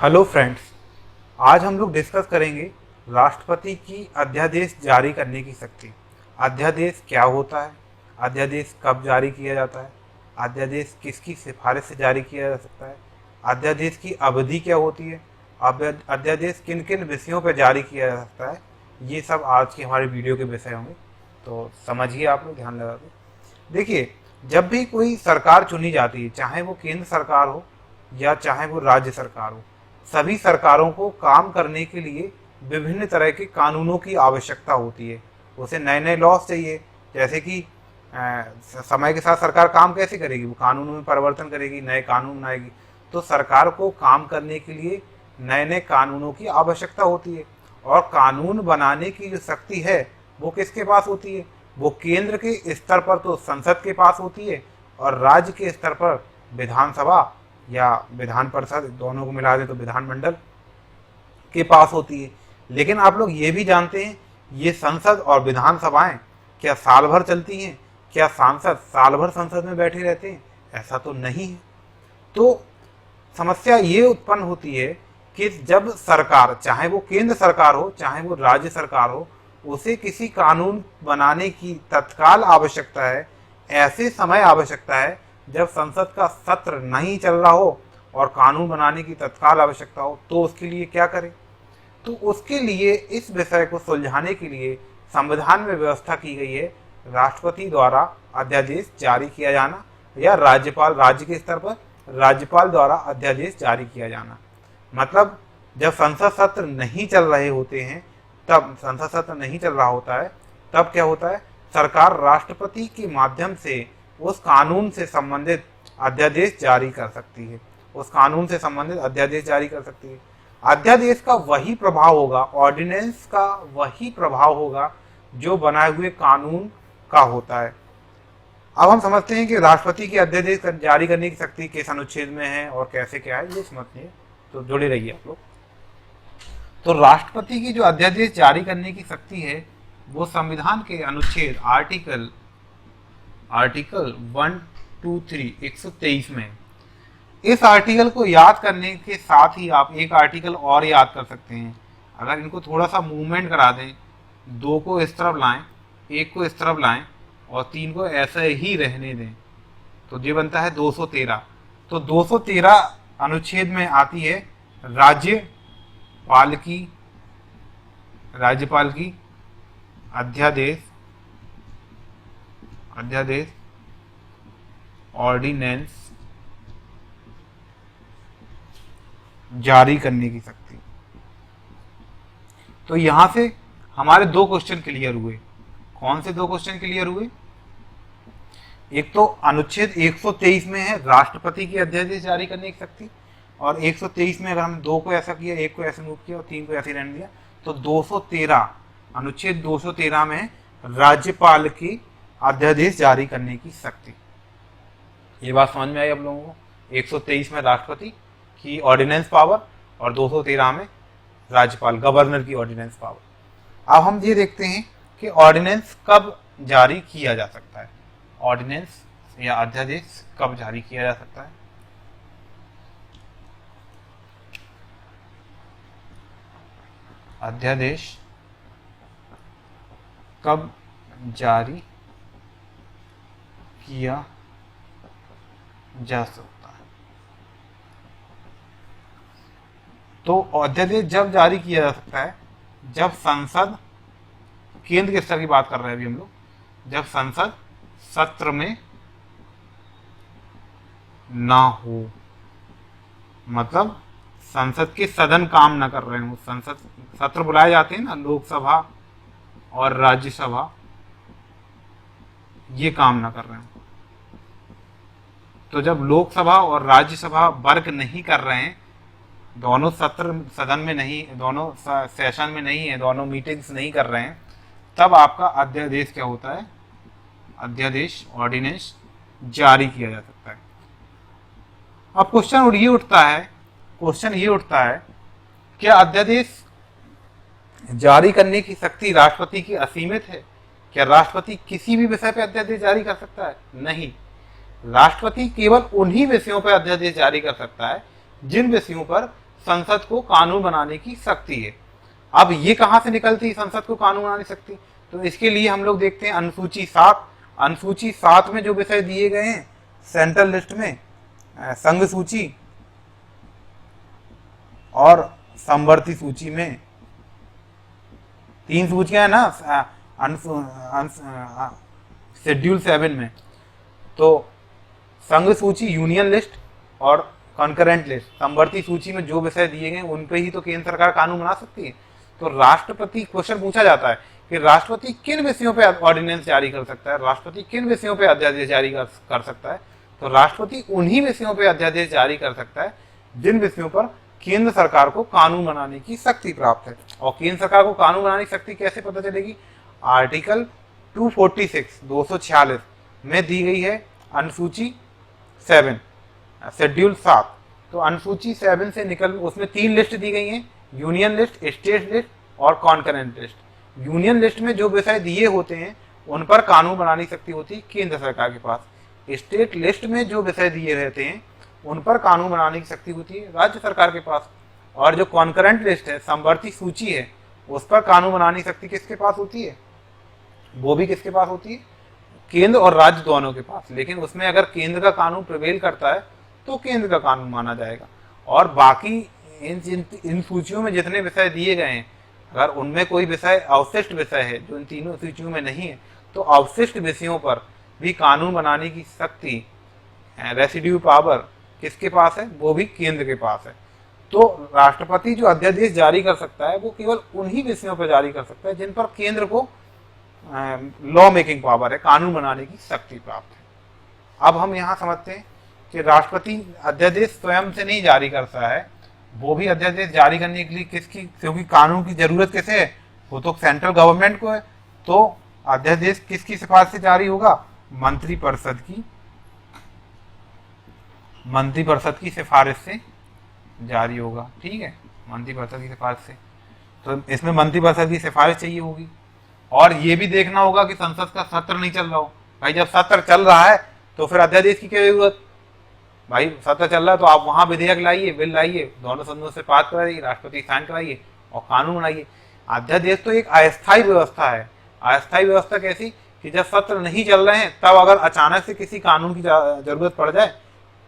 Hello friends, आज हम लोग डिस्कस करेंगे राष्ट्रपति की अध्यादेश जारी करने की शक्ति। अध्यादेश क्या होता है, अध्यादेश कब जारी किया जाता है, अध्यादेश किसकी सिफारिश से जारी किया जा सकता है, अध्यादेश की अवधि क्या होती है, अध्यादेश किन किन विषयों पर जारी किया जा सकता है। ये सब आज की हमारे वीडियो के विषय होंगे, तो समझिए आप लोग ध्यान लगा के। देखिए, जब भी कोई सरकार चुनी जाती है, चाहे वो केंद्र सरकार हो या चाहे वो राज्य सरकार हो, सभी सरकारों को काम करने के लिए विभिन्न तरह के कानूनों की आवश्यकता होती है। उसे नए नए लॉस चाहिए, जैसे कि समय के साथ सरकार काम कैसे करेगी, वो कानूनों में परिवर्तन करेगी, नए कानून बनाएगी। तो सरकार को काम करने के लिए नए नए कानूनों की आवश्यकता होती है, और कानून बनाने की जो शक्ति है वो किसके पास होती है? वो केंद्र के स्तर पर तो संसद के पास होती है, और राज्य के स्तर पर विधानसभा या विधान परिषद, दोनों को मिला दे तो विधानमंडल के पास होती है। लेकिन आप लोग ये भी जानते हैं, ये संसद और विधानसभाएं क्या साल भर चलती हैं? क्या सांसद साल भर संसद में बैठे रहते हैं? ऐसा तो नहीं है। तो समस्या ये उत्पन्न होती है कि जब सरकार, चाहे वो केंद्र सरकार हो चाहे वो राज्य सरकार हो, उसे किसी कानून बनाने की तत्काल आवश्यकता है, ऐसे समय आवश्यकता है जब संसद का सत्र नहीं चल रहा हो और कानून बनाने की तत्काल आवश्यकता हो, तो उसके लिए क्या करें? तो उसके लिए, इस विषय को सुलझाने के लिए संविधान में व्यवस्था की गई है, राष्ट्रपति द्वारा अध्यादेश जारी किया जाना, या राज्यपाल, राज्य के स्तर पर राज्यपाल द्वारा अध्यादेश जारी किया जाना। मतलब जब संसद सत्र नहीं चल रहे होते हैं, तब संसद सत्र नहीं चल रहा होता है, तब क्या होता है? सरकार राष्ट्रपति के माध्यम से उस कानून से संबंधित अध्यादेश जारी कर सकती है, उस कानून से संबंधित अध्यादेश जारी कर सकती है। अध्यादेश का वही प्रभाव होगा, ऑर्डिनेंस का वही प्रभाव होगा जो बनाए हुए कानून का होता है। अब हम समझते हैं कि राष्ट्रपति की अध्यादेश जारी करने की शक्ति किस अनुच्छेद में है और कैसे क्या है, ये समझते हैं, तो जुड़े रहिए आप लोग। तो राष्ट्रपति की जो अध्यादेश जारी करने की शक्ति है, वो संविधान के अनुच्छेद आर्टिकल 123 में। इस आर्टिकल को याद करने के साथ ही आप एक आर्टिकल और याद कर सकते हैं। अगर इनको थोड़ा सा मूवमेंट करा दें, 2 को इस तरफ लाएं, 1 को इस तरफ लाएं और 3 को ऐसे ही रहने दें, तो ये बनता है 213। तो 213 अनुच्छेद में आती है राज्यपाल की अध्यादेश ऑर्डिनेंस जारी करने की शक्ति। तो यहां से हमारे 2 क्वेश्चन क्लियर हुए। कौन से 2 क्वेश्चन क्लियर हुए? एक तो अनुच्छेद 123 में है राष्ट्रपति की अध्यादेश जारी करने की शक्ति, और 123 में अगर हम 2 को ऐसा किया, 1 को ऐसे मूव किया और 3 को ऐसे रहने दिया, तो 213, अनुच्छेद 213 में राज्यपाल की अध्यादेश जारी करने की शक्ति। ये बात समझ में आई आप लोगों को? 123 में राष्ट्रपति की ऑर्डिनेंस पावर और 213 में राज्यपाल, गवर्नर की ऑर्डिनेंस पावर। अब हम ये देखते हैं कि ऑर्डिनेंस कब जारी किया जा सकता है, ऑर्डिनेंस या अध्यादेश कब जारी किया जा सकता है। अध्यादेश कब जारी किया जा सकता है? तो अध्यादेश जब जारी किया जा सकता है जब संसद, केंद्र के स्तर की बात कर रहे हैं अभी हम लोग, जब संसद सत्र में ना हो, मतलब संसद के सदन काम ना कर रहे हो। संसद सत्र बुलाए जाते हैं ना, लोकसभा और राज्यसभा, ये काम ना कर रहे हैं। तो जब लोकसभा और राज्यसभा वर्क नहीं कर रहे हैं, दोनों सत्र सदन में नहीं, दोनों सेशन में नहीं है, दोनों मीटिंग्स नहीं कर रहे हैं, तब आपका अध्यादेश क्या होता है? अध्यादेश, ऑर्डिनेंस जारी किया जा सकता है। अब क्वेश्चन ये उठता है, क्या अध्यादेश जारी करने की शक्ति राष्ट्रपति की असीमित है? क्या राष्ट्रपति किसी भी विषय पर अध्यादेश जारी कर सकता है? नहीं, राष्ट्रपति केवल उन्हीं विषयों पर अध्यादेश जारी कर सकता है जिन विषयों पर संसद को कानून बनाने की शक्ति है। अब ये कहां से निकलती है संसद को कानून बनाने की शक्ति? तो इसके लिए हम लोग देखते हैं अनुसूची 7। अनुसूची 7 में जो विषय दिए गए हैं सेंट्रल लिस्ट में, संघ सूची और समवर्ती सूची में, 3 सूचियां है ना शेड्यूल 7 में। तो संघ सूची, यूनियन लिस्ट और कॉन्करेंट लिस्ट, समवर्ती सूची में जो विषय दिए गए उन पे ही तो केंद्र सरकार कानून बना सकती है। तो राष्ट्रपति, क्वेश्चन पूछा जाता है कि राष्ट्रपति किन विषयों पे ऑर्डिनेंस जारी कर सकता है, राष्ट्रपति किन विषयों पे अध्यादेश जारी कर सकता है? तो राष्ट्रपति उन्हीं विषयों पे अध्यादेश जारी कर सकता है जिन विषयों पर केंद्र सरकार को कानून बनाने की शक्ति प्राप्त है। और केंद्र सरकार को कानून बनाने की शक्ति कैसे पता चलेगी? आर्टिकल 246 में दी गई है अनुसूची 7, शेड्यूल 7। तो अनुसूची 7 से निकल, उसमें 3 लिस्ट दी गई हैं, यूनियन लिस्ट, स्टेट लिस्ट और कॉन्करेंट लिस्ट। यूनियन लिस्ट में जो विषय दिए होते हैं उन पर कानून बनाने की शक्ति होती है केंद्र सरकार के पास। स्टेट लिस्ट में जो विषय दिए रहते हैं उन पर कानून बनाने की शक्ति होती है राज्य सरकार के पास। और जो कॉन्करेंट लिस्ट है, समवर्ती सूची है, उस पर कानून बनाने की शक्ति किसके पास होती है? वो भी किसके पास होती है? केंद्र और राज्य दोनों के पास। लेकिन उसमें अगर केंद्र का कानून प्रिवेल करता है तो केंद्र का कानून माना जाएगा। और बाकी इन सूचियों में जितने विषय दिए गए हैं, अगर उनमें कोई विषय अवशिष्ट विषय है जो इन तीनों सूचियों में नहीं है, तो अवशिष्ट विषयों पर भी कानून बनाने की शक्ति, रेसिड्यू पावर किसके पास है? वो भी केंद्र के पास है। तो राष्ट्रपति जो अध्यादेश जारी कर सकता है वो केवल उन्हीं विषयों पर जारी कर सकता है जिन पर केंद्र को लॉ मेकिंग पावर है, कानून बनाने की शक्ति प्राप्त है। अब हम यहाँ समझते हैं कि राष्ट्रपति अध्यादेश स्वयं से नहीं जारी करता है, वो भी अध्यादेश जारी करने के लिए किसकी, क्योंकि कानून की जरूरत किसे है? वो तो सेंट्रल गवर्नमेंट को है। तो अध्यादेश किसकी सिफारिश से जारी होगा? मंत्रिपरिषद की सिफारिश से जारी होगा। ठीक है, मंत्रिपरिषद की सिफारिश से। तो इसमें मंत्रिपरिषद की सिफारिश चाहिए होगी। और ये भी देखना होगा कि संसद का सत्र नहीं चल रहा हो। भाई जब सत्र चल रहा है तो फिर अध्यादेश की क्या जरूरत? भाई सत्र चल रहा है तो आप वहां विधेयक लाइए, बिल लाइए, दोनों सदनों से पास कराइए, राष्ट्रपति साइन कराइए और कानून बनाइए। अध्यादेश तो एक अस्थायी व्यवस्था है। अस्थायी व्यवस्था कैसी? कि जब सत्र नहीं चल रहे हैं तब अगर अचानक से किसी कानून की जरूरत पड़ जाए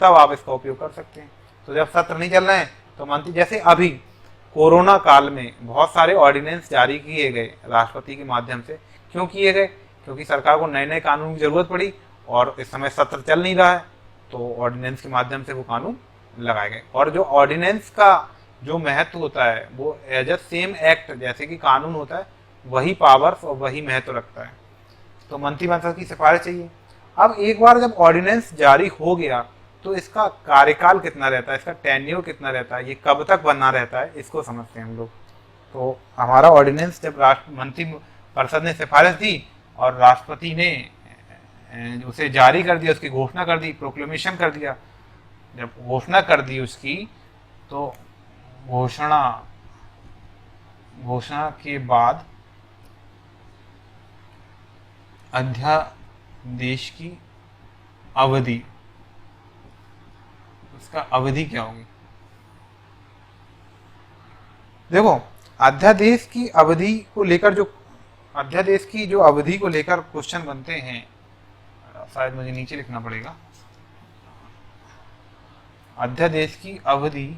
तब आप इसका उपयोग कर सकते हैं। तो जब सत्र नहीं चल रहे हैं तो मंत्री, जैसे अभी कोरोना काल में बहुत सारे ऑर्डिनेंस जारी किए गए राष्ट्रपति के माध्यम से। क्यों किए गए? क्योंकि सरकार को नए नए कानून की जरूरत पड़ी और इस समय सत्र चल नहीं रहा है, तो ऑर्डिनेंस के माध्यम से वो कानून लगाए गए। और जो ऑर्डिनेंस का जो महत्व होता है वो एज अ सेम एक्ट जैसे कि कानून होता है, वही पावर्स और वही महत्व रखता है। तो मंत्रिपरिषद की सिफारिश चाहिए। अब एक बार जब ऑर्डिनेंस जारी हो गया तो इसका कार्यकाल कितना रहता है, इसका टेन्योर कितना रहता है, ये कब तक बना रहता है, इसको समझते हैं हम लोग। तो हमारा ऑर्डिनेंस जब मंत्रिपरिषद ने सिफारिश दी और राष्ट्रपति ने उसे जारी कर दिया, उसकी घोषणा कर दी, प्रोक्लेमेशन कर दिया। जब घोषणा कर दी उसकी, तो घोषणा के बाद अध्यादेश की अवधि, उसका अवधि क्या होगी? देखो, अध्यादेश की अवधि को लेकर जो अवधि को लेकर क्वेश्चन बनते हैं, शायद मुझे नीचे लिखना पड़ेगा। अध्यादेश की अवधि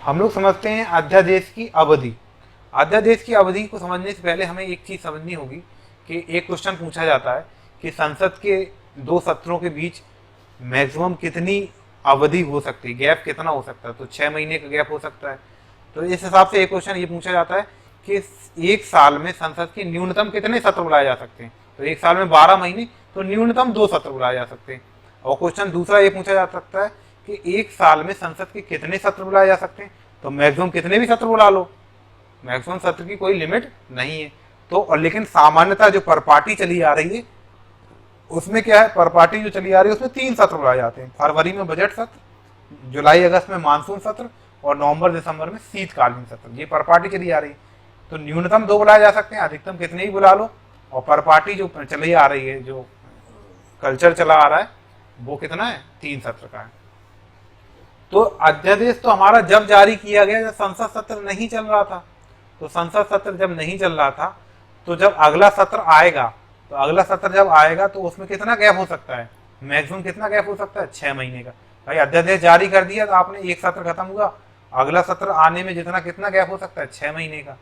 हम लोग समझते हैं अध्यादेश की अवधि। अध्यादेश की अवधि को समझने से पहले हमें एक चीज समझनी होगी कि एक क्वेश्चन पूछा जाता है कि संसद के 2 सत्रों के बीच मैक्सिमम कितनी अवधि हो सकती है, गैप कितना हो सकता है? तो 6 महीने का गैप हो सकता है। तो इस हिसाब से एक क्वेश्चन ये पूछा जाता है कि एक साल में संसद के न्यूनतम कितने सत्र बुलाए जा सकते हैं? तो एक साल में 12 महीने, तो न्यूनतम 2 सत्र बुलाए जा सकते हैं। और क्वेश्चन दूसरा ये पूछा जा सकता है कि एक साल में संसद के कितने सत्र बुलाए जा सकते हैं? तो मैक्सिमम कितने भी सत्र बुला लो, मैक्सिमम सत्र की कोई लिमिट नहीं है। तो और लेकिन सामान्यतः जो परपाटी चली आ रही है उसमें क्या है, परपाटी जो चली आ रही है उसमें 3 सत्र बुलाए जाते हैं। फरवरी में बजट सत्र, जुलाई अगस्त में मानसून सत्र और नवंबर दिसंबर में शीतकालीन सत्र। ये परपाटी चली आ रही है। तो न्यूनतम 2 बुलाए जा सकते हैं, अधिकतम कितने ही बुला लो। और परपाटी जो चली आ रही है, जो कल्चर चला आ रहा है वो कितना है, 3 सत्र का है। तो अध्यादेश तो हमारा जब जारी किया गया जब संसद सत्र नहीं चल रहा था। तो संसद सत्र जब नहीं चल रहा था तो जब अगला सत्र आएगा, तो अगला सत्र जब आएगा तो उसमें कितना गैप हो सकता है, मैक्सिमम कितना गैप हो सकता है, 6 महीने का। भाई अध्यादेश जारी कर दिया तो आपने एक सत्र खत्म हुआ, अगला सत्र आने में जितना कितना गैप हो सकता है, 6 महीने का।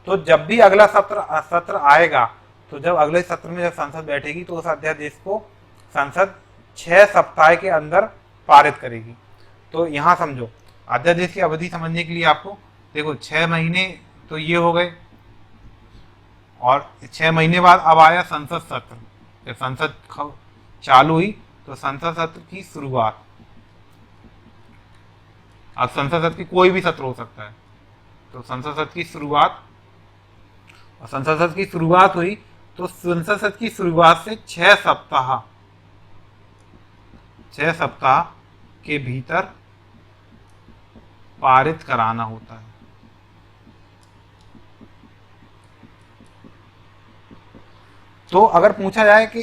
तो जब भी अगला सत्र आएगा, तो जब अगले सत्र में जब संसद बैठेगी तो उस अध्यादेश को संसद 6 सप्ताह के अंदर पारित करेगी। तो यहाँ समझो अध्यादेश की अवधि समझने के लिए आपको देखो 6 महीने तो ये हो गए, और 6 महीने बाद अब आया संसद सत्र। जब संसद चालू हुई तो संसद सत्र की शुरुआत, अब संसद सत्र की कोई भी सत्र हो सकता है, तो संसद सत्र की शुरुआत, और संसद सत्र की शुरुआत हुई तो संसद सत्र की शुरुआत से 6 सप्ताह के भीतर पारित कराना होता है। तो अगर पूछा जाए कि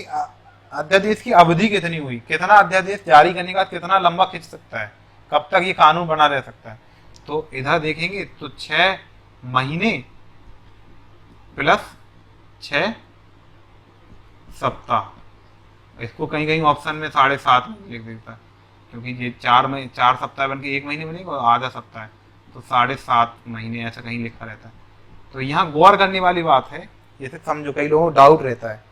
अध्यादेश की अवधि कितनी हुई, कितना अध्यादेश जारी करने का कितना लंबा खिंच सकता है, कब तक ये कानून बना रह सकता है, तो इधर देखेंगे तो 6 महीने प्लस 6 सप्ताह। इसको कहीं कहीं ऑप्शन में 7.5 महीने लिख देता है, क्योंकि ये 4 सप्ताह बन के 1 महीने बनेगा और आधा सप्ताह है, तो 7.5 महीने ऐसा कहीं लिखा रहता है। तो यहाँ गौर करने वाली बात है, जैसे समझो कई लोगों को डाउट रहता है।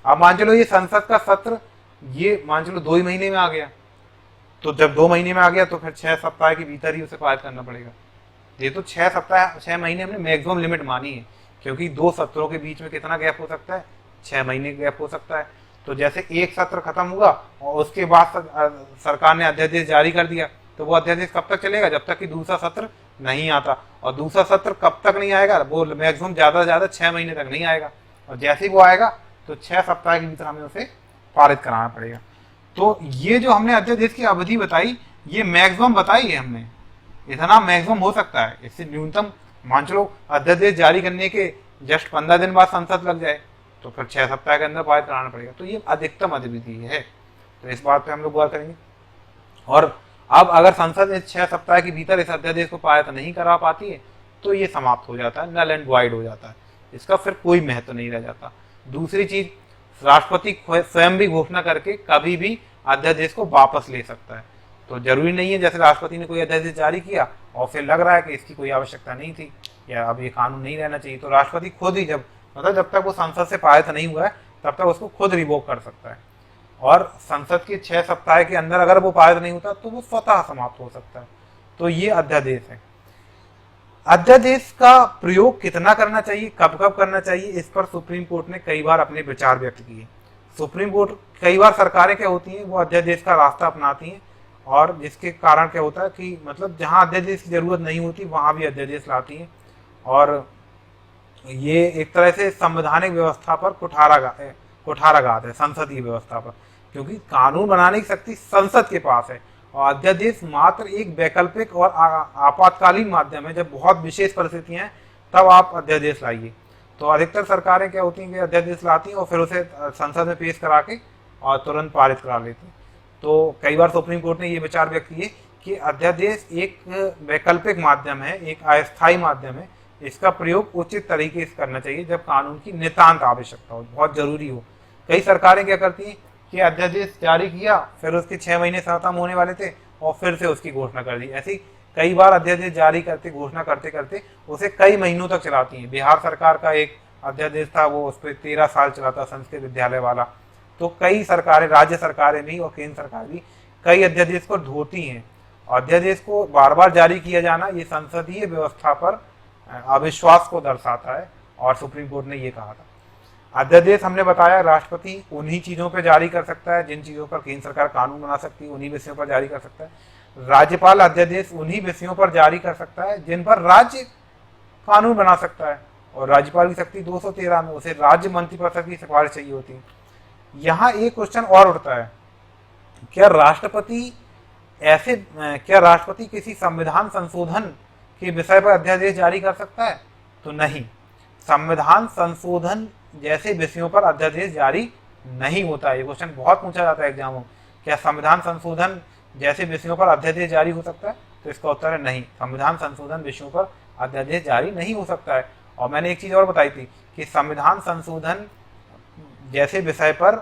अब मान चलो ये संसद का सत्र ये मान चलो 2 ही महीने में आ गया, तो जब 2 महीने में आ गया तो फिर 6 सप्ताह के भीतर ही उसे पारित करना पड़ेगा। ये तो 6 सप्ताह 6 महीने हमने मैक्सिमम लिमिट मानी है, क्योंकि 2 सत्रों के बीच में कितना गैप हो सकता है, 6 महीने का गैप हो सकता है। तो जैसे एक सत्र खत्म हुआ और उसके बाद सरकार ने अध्यादेश जारी कर दिया, तो वो अध्यादेश कब तक चलेगा, जब तक कि दूसरा सत्र नहीं आता। और दूसरा सत्र कब तक नहीं आएगा, वो मैक्सिमम ज्यादा से ज्यादा 6 महीने तक नहीं आएगा, और जैसे ही वो आएगा तो 6 सप्ताह के भीतर हमें उसे पारित कराना पड़ेगा। तो ये जो हमने अध्यादेश की अवधि बताई, ये मैक्सिमम बताई है हमने, इतना मैक्सिमम हो सकता है। इससे न्यूनतम मान चलो अध्यादेश जारी करने के जस्ट 15 दिन बाद संसद लग जाए, तो फिर 6 सप्ताह के अंदर पारित कराना पड़ेगा। तो ये अधिकतम अवधि है, तो इस बात पे हम लोग गौर करेंगे। और अब अगर संसद इस 6 सप्ताह के भीतर इस अध्यादेश को पारित नहीं करा पाती है, तो ये समाप्त हो जाता है, नल एंड वाइड हो जाता है, इसका फिर कोई महत्व नहीं रह जाता। दूसरी चीज, राष्ट्रपति स्वयं भी घोषणा करके कभी भी अध्यादेश को वापस ले सकता है। तो जरूरी नहीं है जैसे राष्ट्रपति ने कोई अध्यादेश जारी किया और फिर लग रहा है कि इसकी कोई आवश्यकता नहीं थी या अब ये कानून नहीं रहना चाहिए, तो राष्ट्रपति खुद ही जब जब तक वो संसद से पारित नहीं हुआ है तब तक उसको खुद रिवोक कर सकता है। और संसद के 6 सप्ताह के अंदर अगर वो पारित नहीं होता तो वो स्वतः समाप्त हो सकता है। तो ये अध्यादेश है। अध्यादेश का प्रयोग कितना करना चाहिए, कब कब करना चाहिए, इस पर सुप्रीम कोर्ट ने कई बार अपने विचार व्यक्त किए। सुप्रीम कोर्ट कई बार सरकारें क्या होती हैं, वो अध्यादेश का रास्ता अपनाती हैं, और जिसके कारण क्या होता है कि मतलब जहां अध्यादेश की जरूरत नहीं होती वहां भी अध्यादेश लाती हैं, और ये एक तरह से संवैधानिक व्यवस्था पर कुठाराघात है, संसदीय व्यवस्था पर, क्योंकि कानून बनाने की शक्ति संसद के पास है और अध्यादेश मात्र एक वैकल्पिक और आपातकालीन माध्यम है। जब बहुत विशेष परिस्थितियां हैं तब आप अध्यादेश लाइए। तो अधिकतर सरकारें क्या होती हैं कि अध्यादेश लाती हैं और फिर उसे संसद में पेश करा के और तुरंत पारित करा लेती हैं। तो कई बार सुप्रीम कोर्ट ने ये विचार व्यक्त किए कि अध्यादेश एक वैकल्पिक माध्यम है, एक अस्थायी माध्यम है, इसका प्रयोग उचित तरीके से करना चाहिए जब कानून की नितांत आवश्यकता हो, बहुत जरूरी हो। कई सरकारें क्या करती हैं कि अध्यादेश जारी किया, फिर उसके 6 महीने खत्म होने वाले थे और फिर से उसकी घोषणा कर दी। ऐसी कई बार अध्यादेश जारी करते, घोषणा करते करते उसे कई महीनों तक चलाती हैं। बिहार सरकार का एक अध्यादेश था, वो उस पर 13 साल चला था, संस्कृत विद्यालय वाला। तो कई सरकारें, राज्य सरकारें भी और केंद्र सरकार भी कई अध्यादेश को ढोती हैं। अध्यादेश को बार बार जारी किया जाना ये संसदीय व्यवस्था पर अविश्वास को दर्शाता है, और सुप्रीम कोर्ट ने ये कहा था। अध्यादेश हमने बताया राष्ट्रपति उन्हीं चीजों पर जारी कर सकता है जिन चीजों पर केंद्र सरकार कानून बना सकती है, उन्हीं विषयों पर जारी कर सकता है। राज्यपाल अध्यादेश उन्हीं विषयों पर जारी कर सकता है जिन पर राज्य कानून बना सकता है, और राज्यपाल की शक्ति 213 में, उसे राज्य मंत्रिपरिषद की सिफारिश चाहिए होती है। यहाँ एक क्वेश्चन और उठता है, क्या राष्ट्रपति किसी संविधान संशोधन के विषय पर अध्यादेश जारी कर सकता है? तो नहीं, संविधान संशोधन जैसे विषयों पर अध्यादेश जारी नहीं होता है। ये क्वेश्चन बहुत पूछा जाता है एग्जामों में, क्या संविधान संशोधन जैसे विषयों पर अध्यादेश जारी हो सकता है? तो इसका उत्तर है नहीं, संविधान संशोधन विषयों पर अध्यादेश जारी नहीं हो सकता है। और मैंने एक चीज और बताई थी कि संविधान संशोधन जैसे विषय पर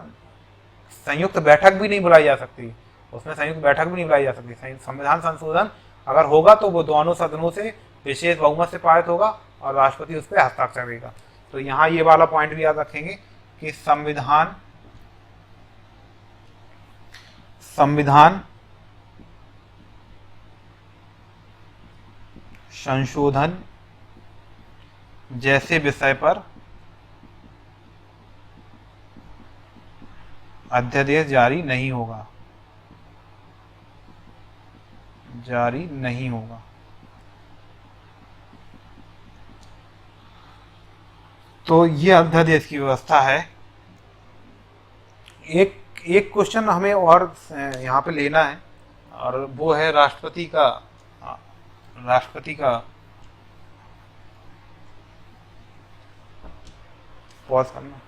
संयुक्त बैठक भी नहीं बुलाई जा सकती, उसमें संयुक्त बैठक भी नहीं बुलाई जा सकती। संविधान संशोधन अगर होगा तो वो दोनों सदनों से विशेष बहुमत से पारित होगा और राष्ट्रपति उस पर हस्ताक्षर करेगा। तो यहाँ ये वाला पॉइंट भी याद रखेंगे कि संविधान संशोधन जैसे विषय पर अध्यादेश जारी नहीं होगा, जारी नहीं होगा। तो ये अध्यादेश की व्यवस्था है। एक क्वेश्चन हमें और यहाँ पे लेना है और वो है राष्ट्रपति का पॉज करना।